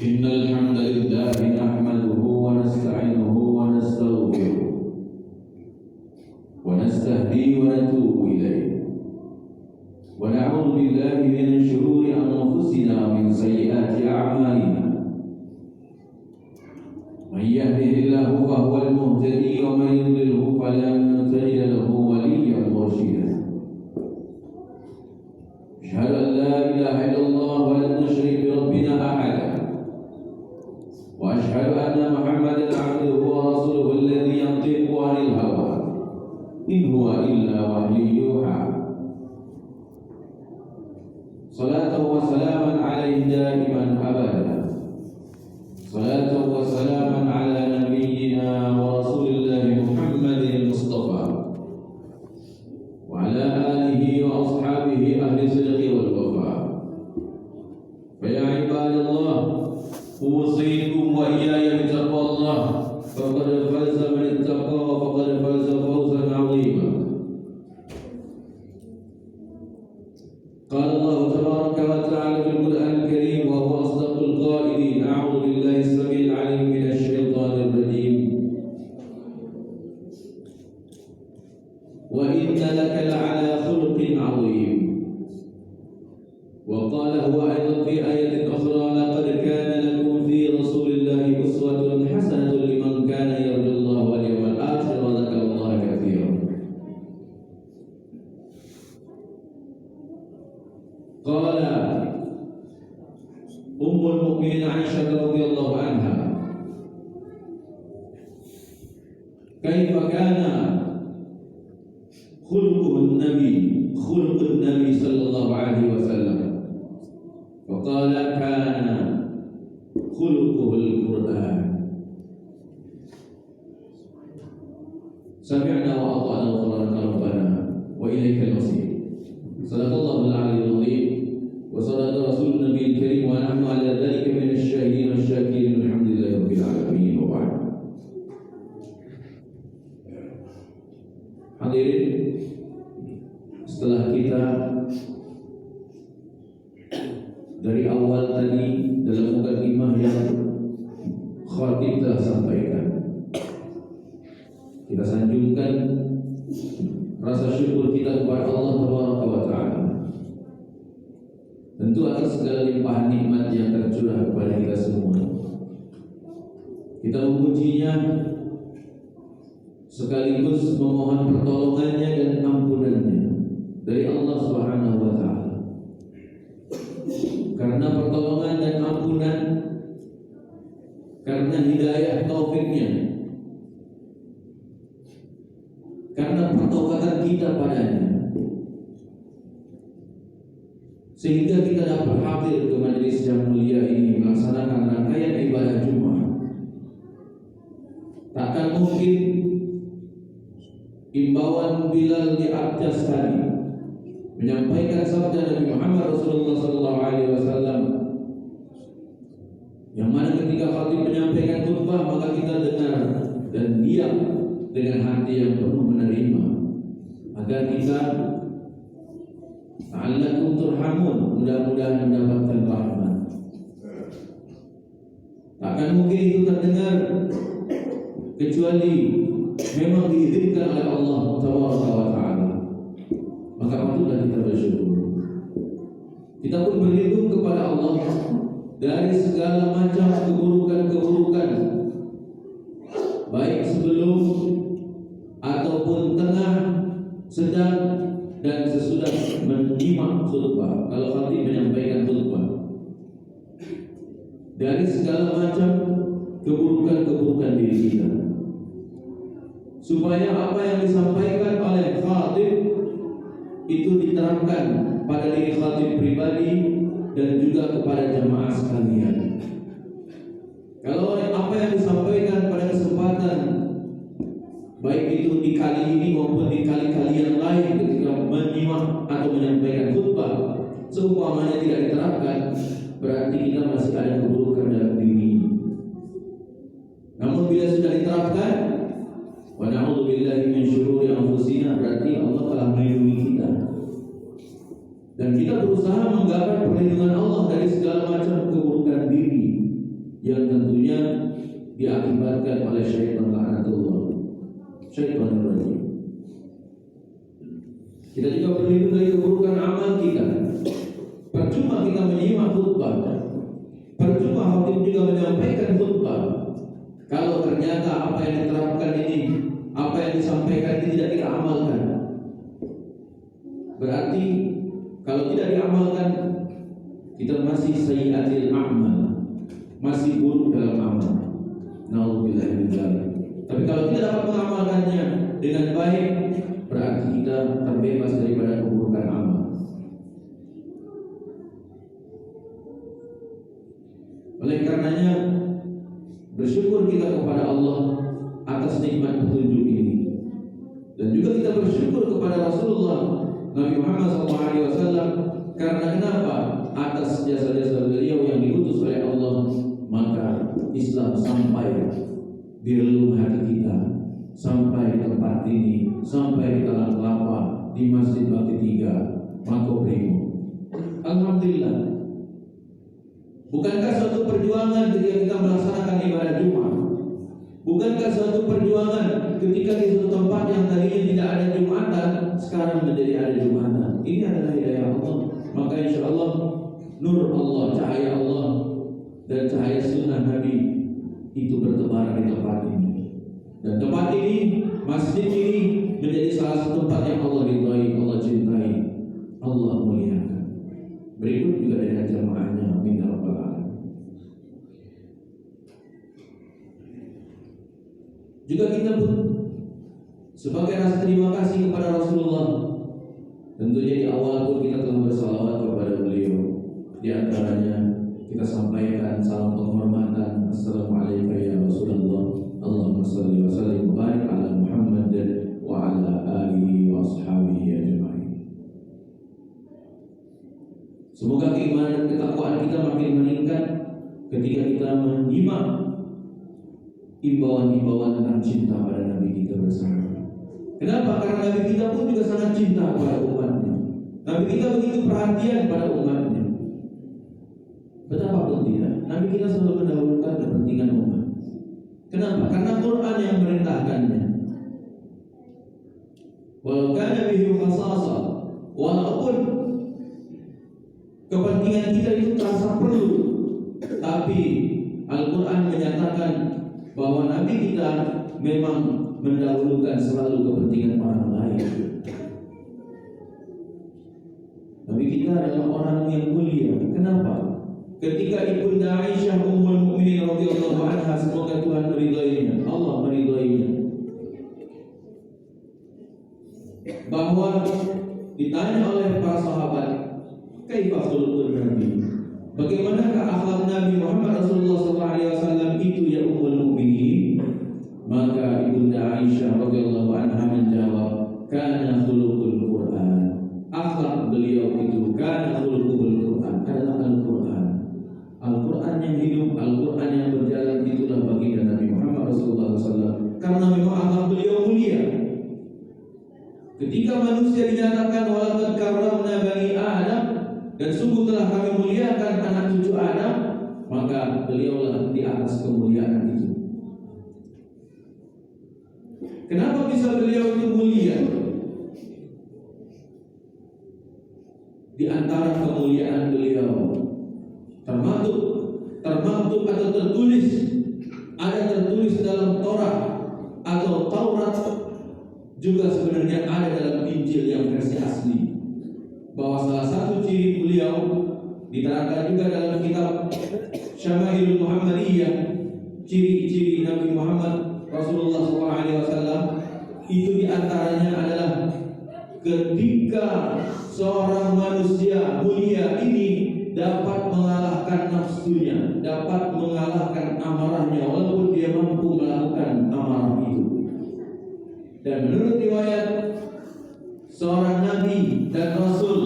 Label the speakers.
Speaker 1: إن الحمد لله نحمده ونستعينه ونستغفره ونستهديه ونتوب إليه ونعوذ بالله من شرور أنفسنا ومن سيئات أعمالنا من يهده الله فهو المهتدي ومن يضلله فلن تجد له وليا مرشدا أشهد أن لا إله إلا الله ولن نشرك بربنا أحدا وأشهد أن محمدا عبده ورسوله الذي ينطق عن الهوى إن هو إلا وحي يوحى صلاة وسلاما عليه دائما أبدا صلاة وسلاما على نبينا ورسول الله محمد المصطفى وعلى آله وأصحابه أهل الصدق والوفاء فيا عباد الله أوصيكم وإياي بتقوى الله فقد فاز من اتقى وفقد فاز فوزا عظيما. قال الله تبارك وتعالى في القرآن الكريم وهو أصدق القائلين: أعوذ بالله السميع العليم من الشيطان الرجيم وإن لك لعلى خلق عظيم. وقال هو أيضا في آية أخرى: لقد كان لكم في رسول الله أسوة حسنة لمن كان يرجو الله واليوم الآخر وذكر الله كثيرا. قال أم المؤمنين عائشة رضي الله عنها: كيف كان خلق النبي صلى الله عليه وسلم؟ فقال: كان خلقه القرآن. سمعنا وأطعنا وغفرانك ربنا وإليك المصير. صدق الله العلي العظيم وصدق رسول النبي الكريم ونحن على ذلك من الشاهدين والشاكرين الحمد لله رب العالمين. وبعد. Hadirin, setelah kita dari awal tadi dalam mukadimah yang khatib telah sampaikan, kita sanjungkan rasa syukur kita kepada Allah Tabaraka wa Ta'ala, tentu atas segala limpahan nikmat yang tercurah kepada kita semua. Kita memujinya sekaligus memohon pertolongannya dan ampunannya dari Allah Subhanahu wa Ta'ala. Karena pertolongan dan ampunan, karena hidayah taufiknya, karena pertobatan kita padanya, sehingga kita dapat hadir ke majelis yang mulia ini melaksanakan rangkaian ibadah Jumat. Takkan mungkin imbauan Bilal di atas tadi menyampaikan sabda Nabi Muhammad Rasulullah SAW, yang mana ketika khatib menyampaikan khutbah maka kita dengar dan diam dengan hati yang penuh menerima, agar kita ta'allakum turhamun, mudah-mudahan mendapatkan rahmat. Takkan mungkin itu terdengar kecuali memang diizinkan oleh Allah Tabaraka wa Ta'ala. Maka patutlah kita bersyukur. Kita pun berlindung kepada Allah dari segala macam keburukan-keburukan, baik sebelum ataupun tengah, sedang dan sesudah menyimak khutbah. Kalau khatib menyampaikan khutbah, dari segala macam keburukan-keburukan diri kita, supaya apa yang disampaikan oleh khatib itu diterapkan pada diri khatib pribadi dan juga kepada jamaah sekalian. Kalau apa yang disampaikan pada kesempatan, baik itu di kali ini maupun di kali-kali yang lain ketika menyimak atau menyampaikan khutbah, seumpamanya tidak diterapkan, berarti kita masih ada keburukan dalam diri. Namun bila sudah diterapkan, wa na'udzu billahi min syururi anfusina, berarti Allah telah melindungi kita. Dan kita berusaha menggapai perlindungan Allah dari segala macam keburukan diri yang tentunya diakibatkan oleh syaitan la'natullah, syaitan rajim. Kita juga berlindung dari keburukan amal kita. Percuma kita menyimak khutbah, percuma khatib juga menyampaikan khutbah, kalau ternyata apa yang diterapkan ini, apa yang disampaikan ini tidak kita amalkan. Berarti kalau tidak diamalkan, kita masih sayyiatil a'mal, masih buruk dalam amal. Nauzubillah min dzalik. Tapi kalau kita dapat mengamalkannya dengan baik, berarti kita terbebas daripada keburukan amal. Oleh karenanya, bersyukur kita kepada Allah atas nikmat petunjuk ini, dan juga kita bersyukur kepada Rasulullah Nabi Muhammad SAW. Karena kenapa? Atas jasa-jasa beliau yang diutus oleh Allah, maka Islam sampai di relung hati kita, sampai di tempat ini, sampai di Talang Kelapa, di Masjid Bakti 3 Makobrimo. Alhamdulillah. Bukankah suatu perjuangan ketika kita melaksanakan ibadah Jumat? Bukankah suatu perjuangan ketika di suatu tempat yang tadinya tidak ada Jumatan, sekarang menjadi ada Jumatan? Ini adalah hidayah Allah. Maka insya Allah nur Allah, cahaya Allah dan cahaya sunnah Nabi itu bertebaran di tempat ini. Dan tempat ini, masjid ini menjadi salah satu tempat yang Allah ridhai, Allah cintai, Allah muliakan. Berikut juga dengan jamaahnya. Amin ya rabbal alamin. Juga kita pun sebagai rasa terima kasih kepada Rasulullah, tentunya di awal pun kita telah bersalawat kepada beliau. Di antaranya kita sampaikan salam penghormatan, Assalamualaikum ya Rasulullah, Allahumma salli wa sallim wa barik ala Muhammad wa ala alihi wa ashabihi ajma'in. Semoga keimanan dan ketakwaan kita makin meningkat ketika kita menyimak imbauan-imbauan tentang cinta pada Nabi kita bersama. Kenapa? Karena Nabi kita pun juga sangat cinta pada umatnya. Nabi kita begitu perhatian pada umatnya. Betapa pun tidak, Nabi kita selalu mendahulukan kepentingan umat. Kenapa? Karena Quran yang merintahkannya. Walau kana bihi khasasa, walaupun kepentingan kita itu terasa perlu, tapi Al-Quran menyatakan bahwa Nabi kita memang mendahulukan selalu kepentingan orang lain. Nabi kita adalah orang yang mulia. Kenapa? Ketika Ibunda Aisyah Ummul Mukminin radhiyallahu anha, semoga Tuhan meridhoinya, Allah meridhoinya, bahwa ditanya oleh para sahabat, kaifa khuluqun Nabi? Bagaimanakah akhlak Nabi Muhammad Rasulullah SAW itu ya Ummul Mukminin? Maka Ibunda Aisyah radhiyallahu anha menjawab, kana khuluqul Quran. Akhlak beliau itu kana khuluqul Quran, adalah Al-Quran. Al-Quran yang hidup, Al-Quran yang berjalan, itulah baginda Nabi Muhammad Rasulullah SAW. Karena memang akhlak beliau mulia. Ketika manusia dinyatakan walaqad karramna bani Adam, dan sungguh telah kami muliakan anak cucu Adam, maka beliaulah di atas kemuliaan itu. Kenapa bisa beliau itu mulia? Di antara kemuliaan beliau termaktub atau tertulis, ada tertulis dalam Taurat atau Taurat, juga sebenarnya ada dalam Injil yang versi asli, bahwa salah satu ciri beliau diterangkan juga dalam kitab Syama'il Muhammadiyah, ciri-ciri Nabi Muhammad Rasulullah SAW, itu diantaranya adalah ketika seorang manusia mulia ini dapat mengalahkan nafsunya, dapat mengalahkan amarahnya, walaupun dia mampu melakukan amarah itu. Dan menurut riwayat, seorang nabi dan rasul